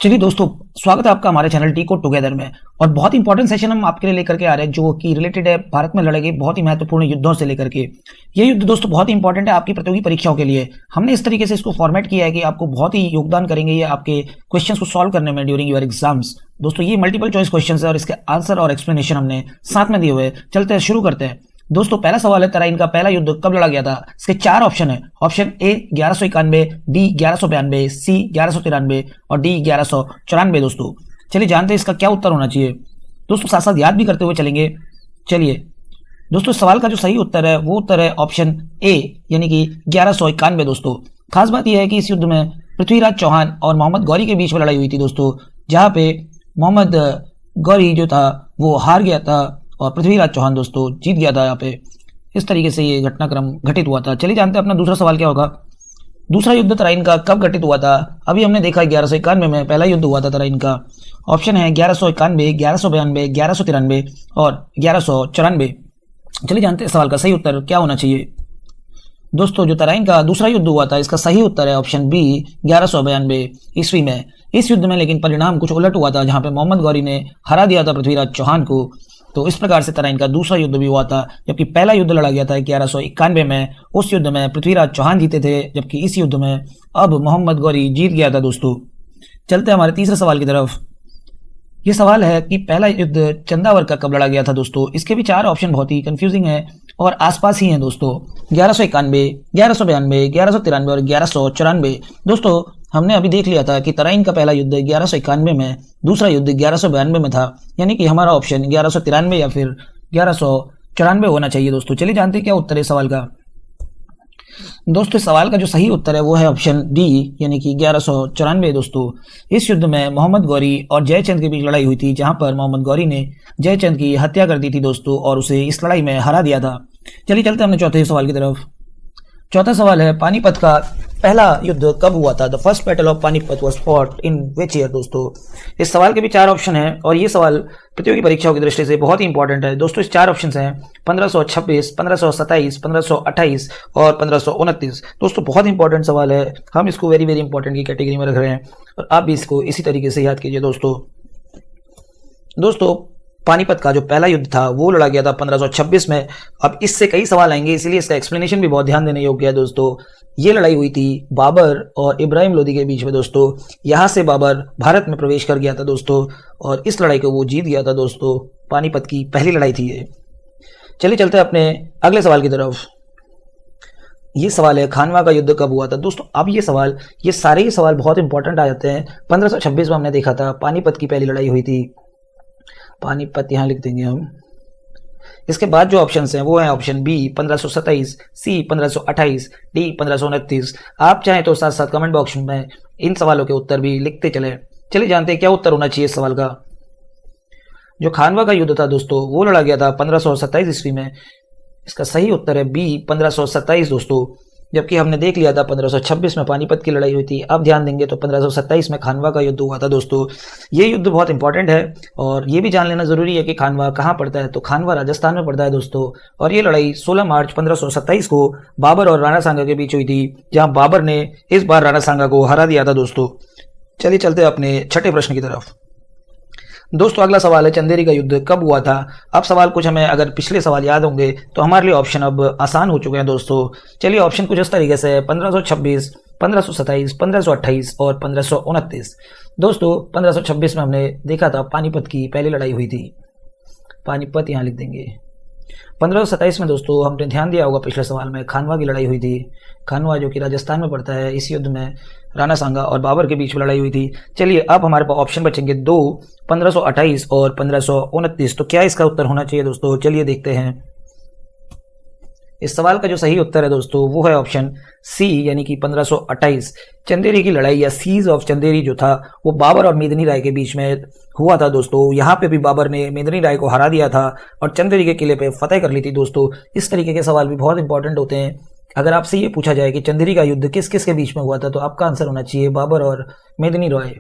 चलिए दोस्तों, स्वागत है आपका हमारे चैनल टी कोड टुगेदर में। और बहुत इंपॉर्टेंट सेशन हम आपके लिए लेकर के आ रहे हैं जो कि रिलेटेड है भारत में लड़े गए बहुत ही महत्वपूर्ण युद्धों से लेकर के। ये युद्ध दोस्तों बहुत ही इंपॉर्टेंट है आपकी प्रतियोगी परीक्षाओं के लिए। हमने इस तरीके से इसको फॉर्मेट किया है कि आपको बहुत ही योगदान करेंगे ये आपके क्वेश्चंस को सॉल्व करने में ड्यूरिंग योर एग्जाम्स। दोस्तों ये मल्टीपल चॉइस क्वेश्चन है और इसके आंसर और एक्सप्लेनेशन हमने साथ में दिए हुए। चलते हैं, शुरू करते हैं। दोस्तों पहला सवाल है, तराइन का पहला युद्ध कब लड़ा गया था? इसके चार ऑप्शन है। ऑप्शन ए 1191, बी 1192, सी 1193 और डी 1194। दोस्तों चलिए जानते हैं इसका क्या उत्तर होना चाहिए। दोस्तों साथ साथ याद भी करते हुए चलेंगे। चलिए दोस्तों, सवाल का जो सही उत्तर है वो उत्तर है ऑप्शन ए यानी कि 1191। दोस्तों खास बात यह है कि इस युद्ध में पृथ्वीराज चौहान और मोहम्मद गौरी के बीच में लड़ाई हुई थी दोस्तों, जहां पे मोहम्मद गौरी जो था वो हार गया था और पृथ्वीराज चौहान दोस्तों जीत गया था। यहाँ पे इस तरीके से ये घटनाक्रम घटित हुआ था। चलिए जानते हैं अपना दूसरा सवाल क्या होगा। दूसरा युद्ध तराइन का कब घटित हुआ था? अभी हमने देखा 1191 में पहला युद्ध हुआ था तराइन का। ऑप्शन है 1191, 1192, 1193 और 1194। चलिए जानते हैं सवाल का सही उत्तर क्या होना चाहिए। दोस्तों जो तराइन का दूसरा युद्ध हुआ था इसका सही उत्तर है ऑप्शन बी 1192 ईस्वी में। इस युद्ध में लेकिन परिणाम कुछ उलट हुआ था, जहां पे मोहम्मद गौरी ने हरा दिया था पृथ्वीराज चौहान को। तो इस प्रकार से तराइन का दूसरा युद्ध भी हुआ था, जबकि पहला युद्ध लड़ा गया था 1191 में। उस युद्ध में पृथ्वीराज चौहान जीते थे, जबकि इस युद्ध में अब मोहम्मद गौरी जीत गया था। दोस्तों चलते हैं हमारे तीसरे सवाल की तरफ। ये सवाल है कि पहला युद्ध चंदावर का कब लड़ा गया था? दोस्तों इसके भी चार ऑप्शन बहुत ही कंफ्यूजिंग है और आसपास ही हैं दोस्तों। 1191, 1192, 1193 और 1194। दोस्तों हमने अभी देख लिया था कि तराइन का पहला युद्ध 1191 में, दूसरा युद्ध 1192 में था, यानी कि हमारा ऑप्शन 1193 या फिर 1194 होना चाहिए। दोस्तों चलिए जानते हैं क्या उत्तर है सवाल का। दोस्तों इस सवाल का जो सही उत्तर है वो है ऑप्शन डी यानी कि 1194। दोस्तों इस युद्ध में मोहम्मद गौरी और जयचंद के बीच लड़ाई हुई थी, जहां पर मोहम्मद गौरी ने जयचंद की हत्या कर दी थी दोस्तों और उसे इस लड़ाई में हरा दिया था। चलिए चलते हैं हमने चौथे सवाल की तरफ। चौथा सवाल है, पानीपत का पहला युद्ध कब हुआ था? The first battle of Panipat was fought in which year? दोस्तों इस सवाल के भी चार ऑप्शन हैं और ये सवाल प्रतियोगी परीक्षाओं की दृष्टि से बहुत ही इंपॉर्टेंट है। दोस्तों इस चार ऑप्शन हैं 1526, 1527, 1528 और 1529। दोस्तों बहुत इंपॉर्टेंट सवाल है, हम इसको वेरी वेरी इंपॉर्टेंट की कैटेगरी में रख रहे हैं और आप भी इसको इसी तरीके से याद कीजिए। दोस्तों पानीपत का जो पहला युद्ध था वो लड़ा गया था 1526 में। अब इससे कई सवाल आएंगे, इसलिए इसका एक्सप्लेनेशन भी बहुत ध्यान देने योग्य है। दोस्तों ये लड़ाई हुई थी बाबर और इब्राहिम लोदी के बीच में। दोस्तों यहाँ से बाबर भारत में प्रवेश कर गया था दोस्तों और इस लड़ाई को वो जीत गया था। दोस्तों पानीपत की पहली लड़ाई थी ये। चलिए चलते हैं अपने अगले सवाल की तरफ। ये सवाल है, खानवा का युद्ध कब हुआ था? दोस्तों अब ये सारे ही सवाल बहुत इंपॉर्टेंट आ जाते हैं। 1526 में हमने देखा था पानीपत की पहली लड़ाई हुई थी। पानीपत यहाँ लिख देंगे हम। इसके बाद जो ऑप्शंस हैं वो हैं ऑप्शन बी 1527, सी 1528, डी 1529। आप चाहें तो साथ साथ कमेंट बॉक्स में इन सवालों के उत्तर भी लिखते चले। चलिए जानते हैं क्या उत्तर होना चाहिए इस सवाल का। जो खानवा का युद्ध था दोस्तों वो लड़ा गया था 1527 ईस्वी में। इसका सही उत्तर है बी 1527 दोस्तों, जबकि हमने देख लिया था 1526 में पानीपत की लड़ाई हुई थी। अब ध्यान देंगे तो 1527 में खानवा का युद्ध हुआ था। दोस्तों ये युद्ध बहुत इंपॉर्टेंट है और ये भी जान लेना जरूरी है कि खानवा कहाँ पड़ता है। तो खानवा राजस्थान में पड़ता है दोस्तों और ये लड़ाई 16 मार्च 1527 को बाबर और राणा सांगा के बीच हुई थी, जहां बाबर ने इस बार राणा सांगा को हरा दिया था। दोस्तों चलिए चलते अपने छठे प्रश्न की तरफ। दोस्तों अगला सवाल है, चंदेरी का युद्ध कब हुआ था? अब सवाल कुछ हमें अगर पिछले सवाल याद होंगे तो हमारे लिए ऑप्शन अब आसान हो चुके हैं। दोस्तों चलिए ऑप्शन कुछ इस तरीके से है, 1526, 1527, 1528 और 1529। दोस्तों 1526 में हमने देखा था पानीपत की पहली लड़ाई हुई थी। पानीपत यहाँ लिख देंगे। 1527 में दोस्तों हमने ध्यान दिया होगा पिछले सवाल में खानवा की लड़ाई हुई थी। खानवा जो कि राजस्थान में पड़ता है, इस युद्ध में राणा सांगा और बाबर के बीच में लड़ाई हुई थी। चलिए अब हमारे पास ऑप्शन बचेंगे दो, 1528 और 1529। तो क्या इसका उत्तर होना चाहिए दोस्तों? चलिए देखते हैं। इस सवाल का जो सही उत्तर है दोस्तों वो है ऑप्शन सी यानी कि 1528। चंदेरी की लड़ाई या सीज ऑफ चंदेरी जो था वो बाबर और मेदिनी राय के बीच में हुआ था। दोस्तों यहाँ पे भी बाबर ने मेदिनी राय को हरा दिया था और चंदेरी के किले पे फतेह कर ली थी। दोस्तों इस तरीके के सवाल भी बहुत इंपॉर्टेंट होते हैं। अगर आपसे ये पूछा जाए कि चंदेरी का युद्ध किस किस के बीच में हुआ था तो आपका आंसर होना चाहिए बाबर और मेदिनी राय।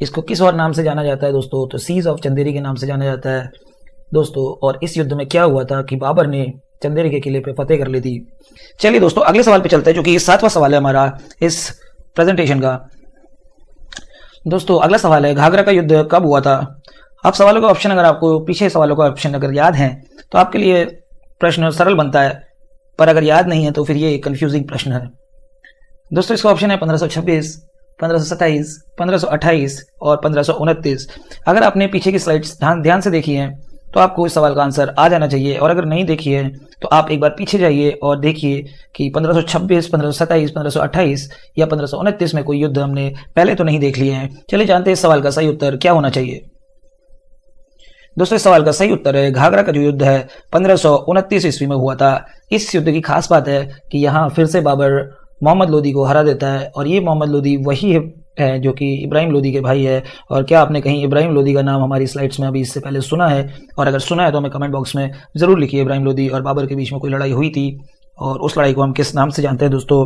इसको किस और नाम से जाना जाता है दोस्तों? तो सीज ऑफ चंदेरी के नाम से जाना जाता है दोस्तों। और इस युद्ध में क्या हुआ था कि बाबर ने चंदेरी के किले पे फतेह कर ली थी। चलिए दोस्तों अगले सवाल पे चलते हैं, जो कि 7वां सवाल है हमारा इस प्रेजेंटेशन का। दोस्तों अगला सवाल है, घाघरा का युद्ध कब हुआ था? आप सवालों का ऑप्शन, अगर आपको पीछे सवालों का ऑप्शन अगर याद है तो आपके लिए प्रश्न सरल बनता है, पर अगर याद नहीं है तो फिर ये कंफ्यूजिंग प्रश्न है। दोस्तों इसका ऑप्शन है 1526, 1527, 1528 और 1529। अगर आपने पीछे की स्लाइड्स ध्यान से देखी हैं तो आपको इस सवाल का आंसर आ जाना चाहिए, और अगर नहीं देखी है तो आप एक बार पीछे जाइए और देखिए कि 1526, 1527, 1528 या 1529 में कोई युद्ध हमने पहले तो नहीं देख लिए हैं। चलिए जानते हैं इस सवाल का सही उत्तर क्या होना चाहिए। दोस्तों इस सवाल का सही उत्तर है, घाघरा का जो युद्ध है 1529 ईस्वी में हुआ था। इस युद्ध की खास बात है कि यहाँ फिर से बाबर मोहम्मद लोदी को हरा देता है, और ये मोहम्मद लोदी वही है जो कि इब्राहिम लोदी के भाई है। और क्या आपने कहीं इब्राहिम लोदी का नाम हमारी स्लाइड्स में अभी इससे पहले सुना है? और अगर सुना है तो हमें कमेंट बॉक्स में जरूर लिखिए। इब्राहिम लोदी और बाबर के बीच में कोई लड़ाई हुई थी, और उस लड़ाई को हम किस नाम से जानते हैं? दोस्तों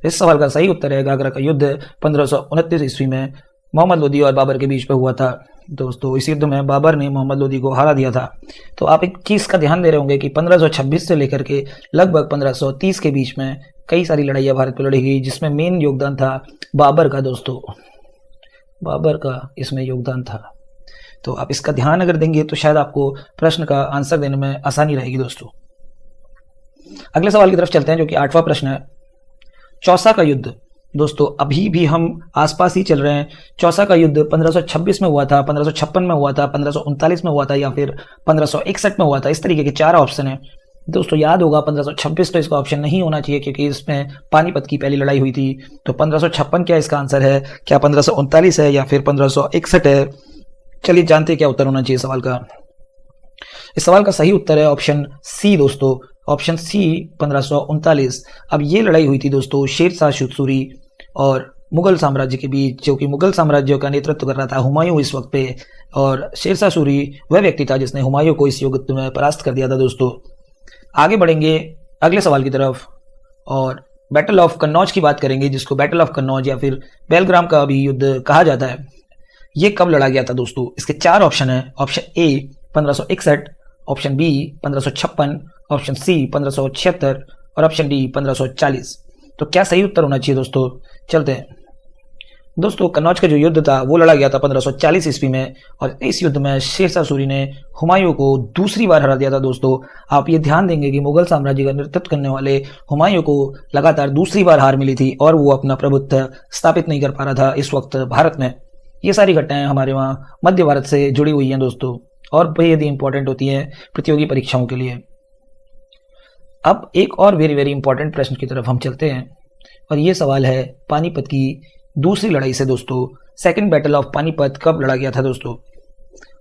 इस सवाल का सही उत्तर है, घाघरा का युद्ध 1529 ईस्वी में मोहम्मद लोदी और बाबर के बीच में हुआ था। दोस्तों इस युद्ध में बाबर ने मोहम्मद लोदी को हरा दिया था। तो आप एक चीज़ का ध्यान दे रहे होंगे कि 1526 से लेकर के लगभग 1530 के बीच में कई सारी लड़ाइयाँ भारत में लड़ी गई, जिसमें मेन योगदान था बाबर का। दोस्तों बाबर का इसमें योगदान था। तो आप इसका ध्यान अगर देंगे तो शायद आपको प्रश्न का आंसर देने में आसानी रहेगी। दोस्तों अगले सवाल की तरफ चलते हैं, जो कि 8वां प्रश्न है, चौसा का युद्ध। दोस्तों अभी भी हम आसपास ही चल रहे हैं। चौसा का युद्ध 1526 में हुआ था, 1556 में हुआ था, 1539 में हुआ था, या फिर 1561 में हुआ था। इस तरीके के 4 ऑप्शन है। दोस्तों याद होगा 1526 तो इसका ऑप्शन नहीं होना चाहिए, क्योंकि इसमें पानीपत की पहली लड़ाई हुई थी। तो 1556 क्या इसका आंसर है? क्या 1539 है या फिर 1561 है? चलिए जानते हैं क्या उत्तर होना चाहिए सवाल का। इस सवाल का सही उत्तर है ऑप्शन सी। दोस्तों ऑप्शन सी 1539। अब ये लड़ाई हुई थी दोस्तों शेरशाह सूरी और मुगल साम्राज्य के बीच, जो कि मुगल साम्राज्य का नेतृत्व कर रहा था हुमायूं इस वक्त पे, और शेरशाह सूरी वह व्यक्ति था जिसने हुमायूं को इस युद्ध में परास्त कर दिया था। दोस्तों आगे बढ़ेंगे अगले सवाल की तरफ, और बैटल ऑफ कन्नौज की बात करेंगे, जिसको बैटल ऑफ कन्नौज या फिर बेलग्राम का भी युद्ध कहा जाता है। ये कब लड़ा गया था? दोस्तों इसके 4 ऑप्शन है। Option A 1561, option B 1556, option C 1576 और ऑप्शन डी 1540। तो क्या सही उत्तर होना चाहिए? दोस्तों चलते हैं। दोस्तों कन्नौज का जो युद्ध था वो लड़ा गया था 1540 ईस्वी में, और इस युद्ध में शेरशाह सूरी ने हुमायूं को दूसरी बार हरा दिया था। दोस्तों आप ये ध्यान देंगे कि मुगल साम्राज्य का नेतृत्व करने वाले हुमायूं को लगातार दूसरी बार हार मिली थी, और वो अपना प्रभुत्व स्थापित नहीं कर पा रहा था इस वक्त भारत में। ये सारी घटनाएं हमारे वहाँ मध्य भारत से जुड़ी हुई हैं दोस्तों, और बेहद ही इंपॉर्टेंट होती हैं प्रतियोगी परीक्षाओं के लिए। अब एक और वेरी वेरी इंपॉर्टेंट प्रश्न की तरफ हम चलते हैं, और ये सवाल है पानीपत की दूसरी लड़ाई से। दोस्तों सेकंड बैटल ऑफ पानीपत कब लड़ा गया था? दोस्तों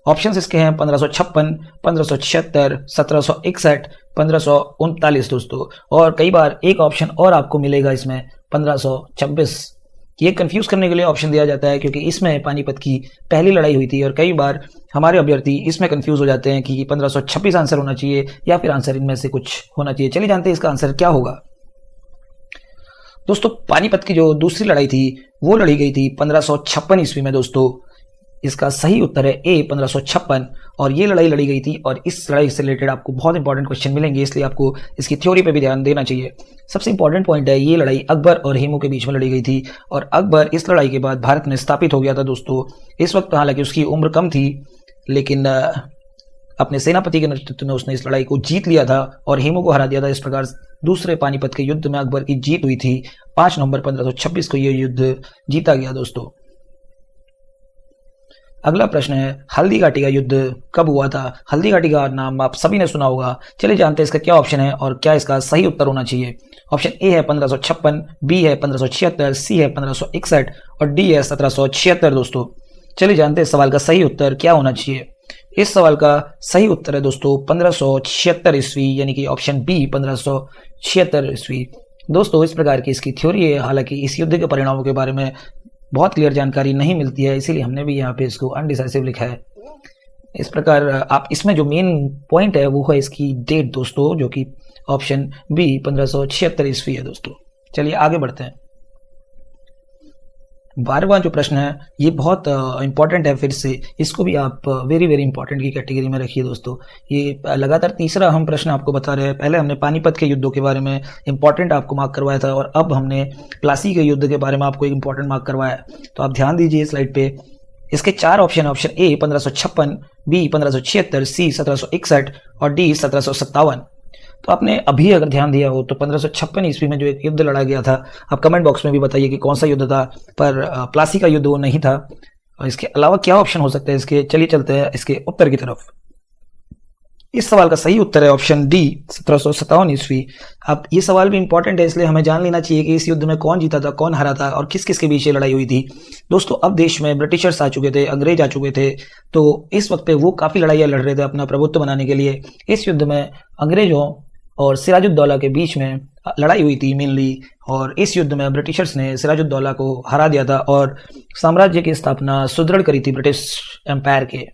ऑप्शंस इसके हैं 1556, 1576, 1761, 1539। दोस्तों और कई बार एक ऑप्शन और आपको मिलेगा इसमें 1526। ये कंफ्यूज करने के लिए ऑप्शन दिया जाता है, क्योंकि इसमें पानीपत की पहली लड़ाई हुई थी, और कई बार हमारे अभ्यर्थी इसमें कंफ्यूज हो जाते हैं कि 1526 आंसर होना चाहिए या फिर आंसर इनमें से कुछ होना चाहिए। चलिए जानते हैं इसका आंसर क्या होगा। दोस्तों पानीपत की जो दूसरी लड़ाई थी वो लड़ी गई थी 1556 ईस्वी में। दोस्तों इसका सही उत्तर है ए 1556, और ये लड़ाई लड़ी गई थी, और इस लड़ाई से रिलेटेड आपको बहुत इंपॉर्टेंट क्वेश्चन मिलेंगे, इसलिए आपको इसकी थ्योरी पे भी ध्यान देना चाहिए। सबसे इंपॉर्टेंट पॉइंट है, ये लड़ाई अकबर और हेमू के बीच में लड़ी गई थी, और अकबर इस लड़ाई के बाद भारत में स्थापित हो गया था। दोस्तों इस वक्त हालांकि उसकी उम्र कम थी, लेकिन अपने सेनापति के नेतृत्व में उसने इस लड़ाई को जीत लिया था और हेमू को हरा दिया था। इस प्रकार दूसरे पानीपत के युद्ध में अकबर की जीत हुई थी। 5 नवंबर 1526 को यह युद्ध जीता गया। दोस्तों अगला प्रश्न है, हल्दी घाटी का युद्ध कब हुआ था? हल्दी घाटी का नाम आप सभी ने सुना होगा। चलिए जानते हैं इसका क्या ऑप्शन है और क्या इसका सही उत्तर होना चाहिए। ऑप्शन ए है 1556, बी है 1576, सी है 1561 और डी है 1776। दोस्तों चलिए जानते हैं सवाल का सही उत्तर क्या होना चाहिए। इस सवाल का सही उत्तर है दोस्तों 1576 ईस्वी, यानी कि ऑप्शन बी 1576 ईस्वी। दोस्तों इस प्रकार की इसकी थ्योरी है, हालांकि इस युद्ध के परिणामों के बारे में बहुत क्लियर जानकारी नहीं मिलती है, इसीलिए हमने भी यहाँ पे इसको अनडिसाइसिव लिखा है। इस प्रकार आप इसमें जो मेन पॉइंट है वो है इसकी डेट दोस्तों, जो कि ऑप्शन बी 1576 ईस्वी है। दोस्तों चलिए आगे बढ़ते हैं। 12वां जो प्रश्न है ये बहुत इंपॉर्टेंट है, फिर से इसको भी आप वेरी वेरी इंपॉर्टेंट की कैटेगरी में रखिए दोस्तों। ये लगातार तीसरा हम प्रश्न आपको बता रहे हैं। पहले हमने पानीपत के युद्धों के बारे में इंपॉर्टेंट आपको मार्क करवाया था और अब हमने प्लासी के युद्ध के बारे में आपको एक इंपॉर्टेंट मार्क करवाया है। तो आप ध्यान दीजिए स्लाइड पे। इसके 4 ऑप्शन है। ऑप्शन ए 1556, बी 1576, सी 1761 और डी 1757। तो आपने अभी अगर ध्यान दिया हो तो 1556 ईस्वी में जो एक युद्ध लड़ा गया था, आप कमेंट बॉक्स में भी बताइए कि कौन सा युद्ध था, पर प्लासी का युद्ध वो नहीं था। और इसके अलावा क्या ऑप्शन हो सकते हैं इसके, चलिए चलते हैं इसके उत्तर की तरफ। इस सवाल का सही उत्तर है ऑप्शन डी 1757 ईस्वी। अब ये सवाल भी इंपॉर्टेंट है, इसलिए हमें जान लेना चाहिए कि इस युद्ध में कौन जीता था, कौन हारा था और किस किस के बीच ये लड़ाई हुई थी। दोस्तों अब देश में ब्रिटिशर्स आ चुके थे, अंग्रेज आ चुके थे, तो इस वक्त पे वो काफ़ी लड़ाइयाँ लड़ रहे थे अपना प्रभुत्व बनाने के लिए। इस युद्ध में अंग्रेजों और सिराजुद्दौला के बीच में लड़ाई हुई थी मेनली, और इस युद्ध में ब्रिटिशर्स ने सिराजुद्दौला को हरा दिया था और साम्राज्य की स्थापना सुदृढ़ करी थी ब्रिटिश एम्पायर के।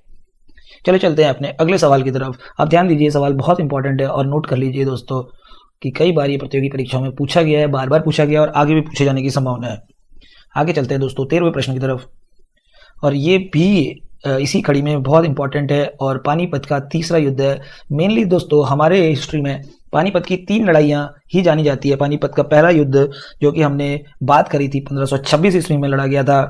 चलो चलते हैं अपने अगले सवाल की तरफ। आप ध्यान दीजिए, सवाल बहुत इंपॉर्टेंट है और नोट कर लीजिए दोस्तों कि कई बार ये प्रतियोगी परीक्षाओं में पूछा गया है, बार बार पूछा गया और आगे भी पूछे जाने की संभावना है। आगे चलते हैं दोस्तों 13वें प्रश्न की तरफ, और ये भी इसी कड़ी में बहुत इंपॉर्टेंट है और पानीपत का तीसरा युद्ध है। मेनली दोस्तों हमारे हिस्ट्री में पानीपत की 3 लड़ाइयाँ ही जानी जाती है। पानीपत का पहला युद्ध जो कि हमने बात करी थी 1526 ईस्वी में लड़ा गया था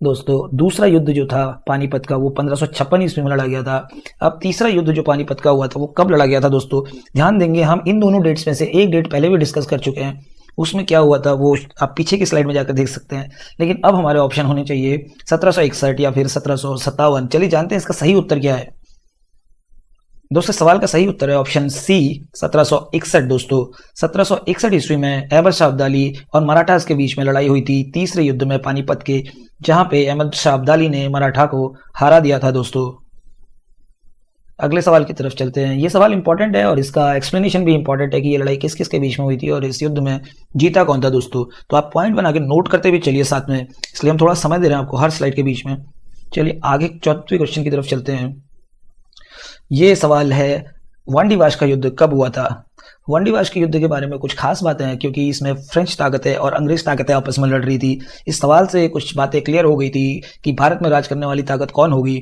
दोस्तों। दूसरा युद्ध जो था पानीपत का वो 1556 ईस्वी में लड़ा गया था। अब तीसरा युद्ध जो पानीपत का हुआ था वो कब लड़ा गया था दोस्तों, ध्यान देंगे हम इन दोनों डेट्स में से एक डेट पहले भी डिस्कस कर चुके हैं। उसमें क्या हुआ था वो आप पीछे की स्लाइड में जाकर देख सकते हैं, लेकिन अब हमारे ऑप्शन होने चाहिए 1761 या फिर 1757। चलिए जानते हैं इसका सही उत्तर क्या है। दोस्तों सवाल का सही उत्तर है ऑप्शन सी 1761 दोस्तों। 1761 ईस्वी में अहमद शाह अब्दाली और मराठास के बीच में लड़ाई हुई थी तीसरे युद्ध में पानीपत के, जहां पे अहमद शाह अब्दाली ने मराठा को हरा दिया था दोस्तों। अगले सवाल की तरफ चलते हैं। ये सवाल इंपॉर्टेंट है और इसका एक्सप्लेनेशन भी इंपॉर्टेंट है कि ये लड़ाई किस किस के बीच में हुई थी और इस युद्ध में जीता कौन था दोस्तों। तो आप पॉइंट बना के नोट करते भी चलिए साथ में, इसलिए हम थोड़ा समय दे रहे हैं आपको हर स्लाइड के बीच में। चलिए आगे 4वें क्वेश्चन की तरफ चलते हैं। ये सवाल है वांडीवाश का युद्ध कब हुआ था। वांडीवाश के युद्ध के बारे में कुछ खास बातें हैं क्योंकि इसमें फ्रेंच ताकतें और अंग्रेज ताकतें आपस में लड़ रही थी। इस सवाल से कुछ बातें क्लियर हो गई थी कि भारत में राज करने वाली ताकत कौन होगी।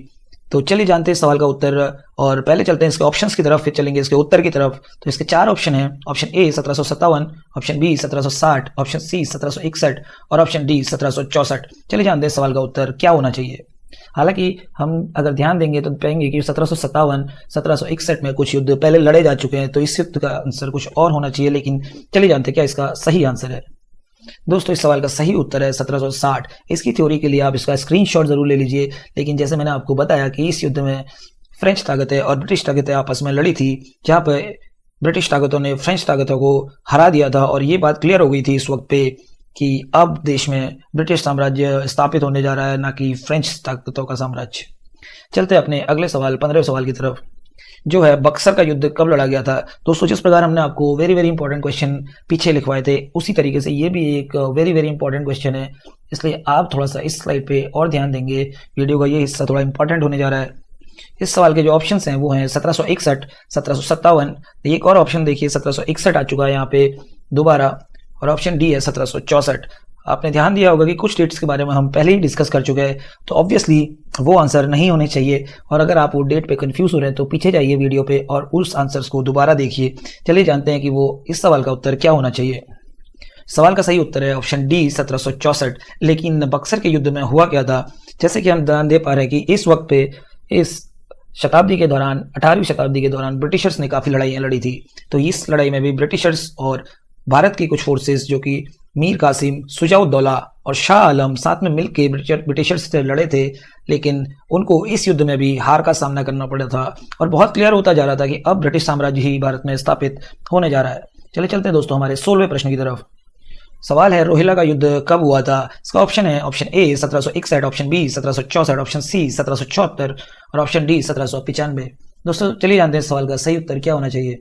तो चलिए जानते हैं इस सवाल का उत्तर, और पहले चलते हैं इसके ऑप्शंस की तरफ, फिर चलेंगे इसके उत्तर की तरफ। तो इसके 4 ऑप्शन हैं। Option A 1757, option B 1760, option C 1761 और ऑप्शन डी 1764। चलिए जानते हैं सवाल का उत्तर क्या होना चाहिए। हालांकि हम अगर ध्यान देंगे तो पाएंगे कि 1757, 1761 में कुछ युद्ध पहले लड़े जा चुके हैं, तो इस युद्ध का आंसर कुछ और होना चाहिए। लेकिन चलिए जानते हैं क्या इसका सही आंसर है। दोस्तों इस सवाल का सही उत्तर है 1760। इसकी थ्योरी के लिए आप इसका स्क्रीनशॉट जरूर ले लीजिए। लेकिन जैसे मैंने आपको बताया कि इस युद्ध में फ्रेंच ताकतें और ब्रिटिश ताकतें आपस में लड़ी थी, जहां पर ब्रिटिश ताकतों ने फ्रेंच ताकतों को हरा दिया था, और ये बात क्लियर हो गई थी इस वक्त पे कि अब देश में ब्रिटिश साम्राज्य स्थापित होने जा रहा है, ना कि फ्रेंच ताकतों का साम्राज्य। चलते हैं अपने अगले सवाल 15वें सवाल की तरफ, जो है बक्सर का युद्ध कब लड़ा गया था। दोस्तों जिस प्रकार हमने आपको वेरी वेरी इंपॉर्टेंट क्वेश्चन पीछे लिखवाए थे, उसी तरीके से ये भी एक वेरी वेरी इंपॉर्टेंट क्वेश्चन है, इसलिए आप थोड़ा सा इस स्लाइड पे और ध्यान देंगे। वीडियो का ये हिस्सा थोड़ा इंपॉर्टेंट होने जा रहा है। इस सवाल के जो ऑप्शंस हैं वो हैं 1761, 1757। एक और ऑप्शन देखिए 1761 आ चुका है यहाँ पे दोबारा, और ऑप्शन डी है 1764। आपने ध्यान दिया होगा कि कुछ डेट्स के बारे में हम पहले ही डिस्कस कर चुके हैं, तो ऑब्वियसली वो आंसर नहीं होने चाहिए। और अगर आप वो डेट पे कंफ्यूज हो रहे हैं तो पीछे जाइए वीडियो पे और उस आंसर्स को दोबारा देखिए। चलिए जानते हैं कि वो इस सवाल का उत्तर क्या होना चाहिए। सवाल का सही उत्तर है ऑप्शन डी 1764। लेकिन बक्सर के युद्ध में हुआ क्या था, जैसे कि हम ध्यान दे पा रहे हैं कि इस वक्त पे इस शताब्दी के दौरान 18वीं शताब्दी के दौरान ब्रिटिशर्स ने काफ़ी लड़ाइयाँ लड़ी थी। तो इस लड़ाई में भी ब्रिटिशर्स और भारत की कुछ फोर्सेस जो कि मीर कासिम, सुजाउद्दौला और शाह आलम साथ में मिलकर ब्रिटिशर्स से लड़े थे, लेकिन उनको इस युद्ध में भी हार का सामना करना पड़ा था और बहुत क्लियर होता जा रहा था कि अब ब्रिटिश साम्राज्य ही भारत में स्थापित होने जा रहा है। चले चलते हैं दोस्तों हमारे 16वें प्रश्न की तरफ। सवाल है रोहिला का युद्ध कब हुआ था। इसका ऑप्शन है option A 1761, option B 1764, option C 1774 और ऑप्शन डी 1795। दोस्तों चलिए जानते हैं सवाल का सही उत्तर क्या होना चाहिए।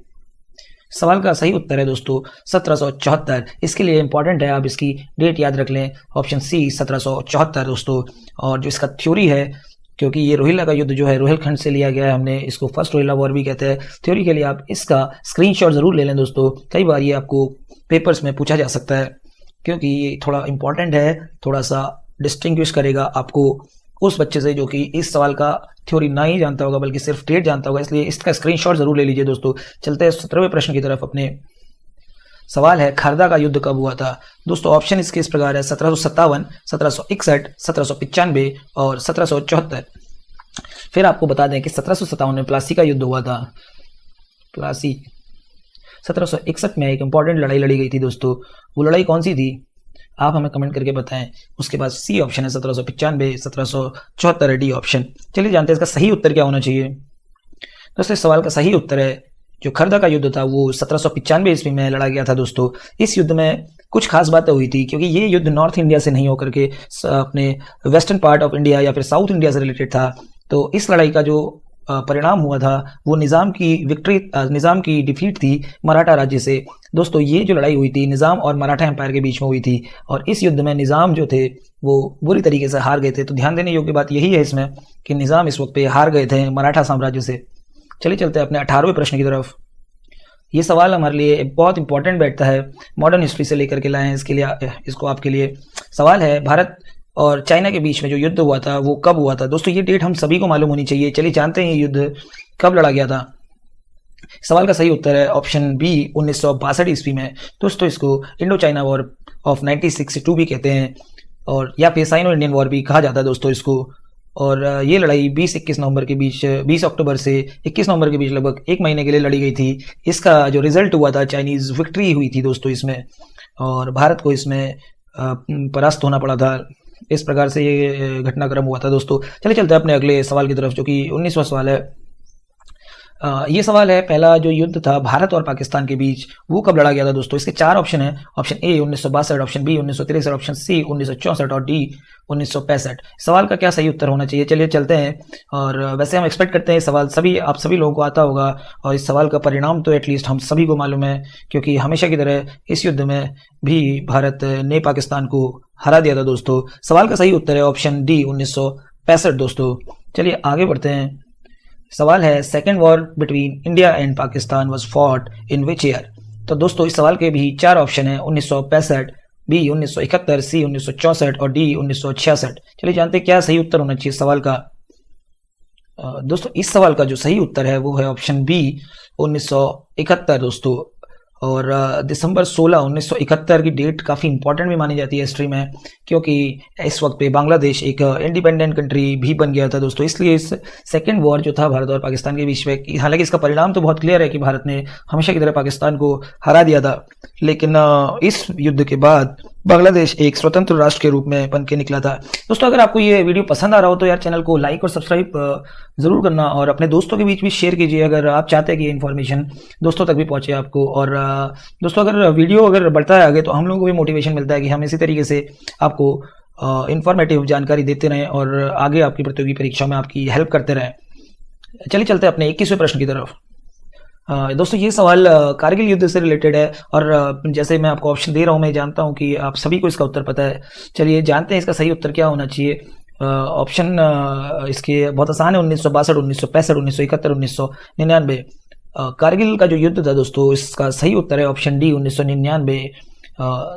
सवाल का सही उत्तर है दोस्तों 1774। इसके लिए इंपॉर्टेंट है आप इसकी डेट याद रख लें, ऑप्शन सी 1774 दोस्तों। और जो इसका थ्योरी है, क्योंकि ये रोहिला का युद्ध जो है रोहिलखंड से लिया गया है, हमने इसको फर्स्ट रोहिला वॉर भी कहते हैं। थ्योरी के लिए आप इसका स्क्रीनशॉट जरूर ले लें दोस्तों, कई बार ये आपको पेपर्स में पूछा जा सकता है, क्योंकि ये थोड़ा इंपॉर्टेंट है, थोड़ा सा डिस्टिंग्विश करेगा आपको उस बच्चे से जो कि इस सवाल का थ्योरी ना ही जानता होगा बल्कि सिर्फ डेट जानता होगा। इसलिए इसका स्क्रीनशॉट जरूर ले लीजिए दोस्तों। चलते हैं 17वें प्रश्न की तरफ अपने। सवाल है खरदा का युद्ध कब हुआ था। दोस्तों ऑप्शन इसके इस प्रकार है 1757, 1761, 1795 और 1774। फिर आपको बता दें कि 1757 में प्लासी का युद्ध हुआ था। प्लासी 1761 में एक इंपॉर्टेंट लड़ाई लड़ी गई थी दोस्तों। वो लड़ाई कौन सी थी आप हमें कमेंट करके बताएं। उसके बाद सी ऑप्शन है 1795, 1774 डी ऑप्शन। चलिए जानते हैं इसका सही उत्तर क्या होना चाहिए। दोस्तों इस सवाल का सही उत्तर है जो खरदा का युद्ध था वो 1795 ईस्वी में लड़ा गया था दोस्तों। इस युद्ध में कुछ खास बातें हुई थी क्योंकि ये युद्ध नॉर्थ इंडिया से नहीं होकर के अपने वेस्टर्न पार्ट ऑफ इंडिया या फिर साउथ इंडिया से रिलेटेड था। तो इस लड़ाई का जो परिणाम हुआ था वो निज़ाम की विक्ट्री, निज़ाम की डिफीट थी मराठा राज्य से। दोस्तों ये जो लड़ाई हुई थी निज़ाम और मराठा एम्पायर के बीच में हुई थी और इस युद्ध में निज़ाम जो थे वो बुरी तरीके से हार गए थे। तो ध्यान देने योग्य बात यही है इसमें कि निज़ाम इस वक्त पे हार गए थे मराठा साम्राज्य से। चलिए चलते हैं अपने 18वें प्रश्न की तरफ। ये सवाल हमारे लिए बहुत इंपॉर्टेंट बैठता है, मॉडर्न हिस्ट्री से लेकर के लाए हैं इसको आपके लिए। सवाल है भारत और चाइना के बीच में जो युद्ध हुआ था वो कब हुआ था। दोस्तों ये डेट हम सभी को मालूम होनी चाहिए। चलिए जानते हैं ये युद्ध कब लड़ा गया था। सवाल का सही उत्तर है ऑप्शन बी 1962 ईस्वी में। दोस्तों इसको इंडो चाइना वॉर ऑफ 1962 भी कहते हैं और या फिर साइनो इंडियन वॉर भी कहा जाता है दोस्तों इसको। और ये लड़ाई 20-21 नवंबर के बीच 20 अक्टूबर से 21 नवंबर के बीच लगभग एक महीने के लिए लड़ी गई थी। इसका जो रिजल्ट हुआ था चाइनीज़ विक्ट्री हुई थी दोस्तों इसमें और भारत को इसमें परास्त होना पड़ा था। इस प्रकार से ये घटनाक्रम हुआ था दोस्तों। चलिए चलते हैं अपने अगले सवाल की तरफ जो कि 19वां सवाल है। ये सवाल है पहला जो युद्ध था भारत और पाकिस्तान के बीच वो कब लड़ा गया था दोस्तों। इसके 4 ऑप्शन है। Option A 1962, option B 1963, option C 1964 और डी 1965। सवाल का क्या सही उत्तर होना चाहिए चलिए चलते हैं। और वैसे हम एक्सपेक्ट करते हैं सवाल आप सभी लोगों को आता होगा और इस सवाल का परिणाम तो एटलीस्ट हम सभी को मालूम है क्योंकि हमेशा की तरह इस युद्ध में भी भारत ने पाकिस्तान को हरा दिया था दोस्तों। सवाल का सही उत्तर है ऑप्शन डी 1965 दोस्तों। चलिए आगे बढ़ते हैं। सवाल है second war between India and Pakistan was fought in which year. तो दोस्तों इस सवाल के भी 4 ऑप्शन है 1965, बी 1971, सी 1964 और डी 1966। चलिए जानते हैं क्या सही उत्तर होना चाहिए सवाल का। दोस्तों इस सवाल का जो सही उत्तर है वो है ऑप्शन बी 1971 दोस्तों। और दिसंबर 16 1971 की डेट काफ़ी इंपॉर्टेंट भी मानी जाती है हिस्ट्री में क्योंकि इस वक्त पे बांग्लादेश एक इंडिपेंडेंट कंट्री भी बन गया था दोस्तों। इसलिए इस सेकेंड वॉर जो था भारत और पाकिस्तान के बीच में, हालांकि इसका परिणाम तो बहुत क्लियर है कि भारत ने हमेशा की तरह पाकिस्तान को हरा दिया था, लेकिन इस युद्ध के बाद बांग्लादेश एक स्वतंत्र राष्ट्र के रूप में बन के निकला था। दोस्तों अगर आपको ये वीडियो पसंद आ रहा हो तो यार चैनल को लाइक और सब्सक्राइब जरूर करना और अपने दोस्तों के बीच भी शेयर कीजिए अगर आप चाहते हैं कि ये इन्फॉर्मेशन दोस्तों तक भी पहुंचे आपको। और दोस्तों अगर वीडियो बढ़ता है आगे तो हम लोगों को भी मोटिवेशन मिलता है कि हम इसी तरीके से आपको इंफॉर्मेटिव जानकारी देते रहें और आगे आपकी प्रतियोगी परीक्षा में आपकी हेल्प करते रहें। चलिए चलते हैं अपने 21वें प्रश्न की तरफ। दोस्तों ये सवाल कारगिल युद्ध से रिलेटेड है और जैसे मैं आपको ऑप्शन दे रहा हूँ मैं जानता हूँ कि आप सभी को इसका उत्तर पता है। चलिए जानते हैं इसका सही उत्तर क्या होना चाहिए। ऑप्शन इसके बहुत आसान है 1962, 1965, 1971, 1999। कारगिल का जो युद्ध था दोस्तों इसका सही उत्तर है ऑप्शन डी 1999।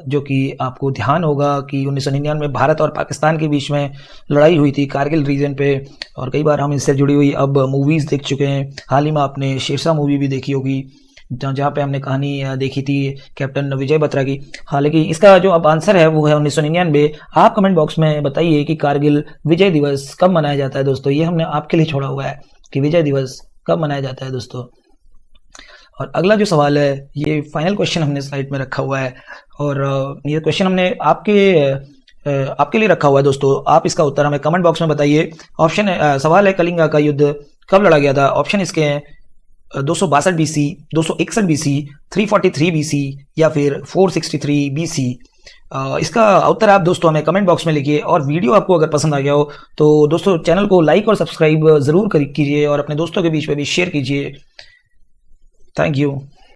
जो कि आपको ध्यान होगा कि 1999 में भारत और पाकिस्तान के बीच में लड़ाई हुई थी कारगिल रीजन पे और कई बार हम इससे जुड़ी हुई अब मूवीज़ देख चुके हैं। हाल ही में आपने शेरशाह मूवी भी देखी होगी जहाँ पे हमने कहानी देखी थी कैप्टन विजय बत्रा की। हालांकि इसका जो अब आंसर है वो है 1999। आप कमेंट बॉक्स में बताइए कि कारगिल विजय दिवस कब मनाया जाता है दोस्तों। ये हमने आपके लिए छोड़ा हुआ है कि विजय दिवस कब मनाया जाता है दोस्तों। और अगला जो सवाल है ये फाइनल क्वेश्चन हमने स्लाइड में रखा हुआ है और ये क्वेश्चन हमने आपके लिए रखा हुआ है दोस्तों। आप इसका उत्तर हमें कमेंट बॉक्स में बताइए। ऑप्शन सवाल है कलिंगा का युद्ध कब लड़ा गया था। ऑप्शन इसके हैं 262 BC, 261 BC, 343 BC या फिर 463 BC। इसका उत्तर आप दोस्तों हमें कमेंट बॉक्स में लिखिए और वीडियो आपको अगर पसंद आ गया हो तो दोस्तों चैनल को लाइक और सब्सक्राइब जरूर कीजिए और अपने दोस्तों के बीच में भी शेयर कीजिए। Thank you.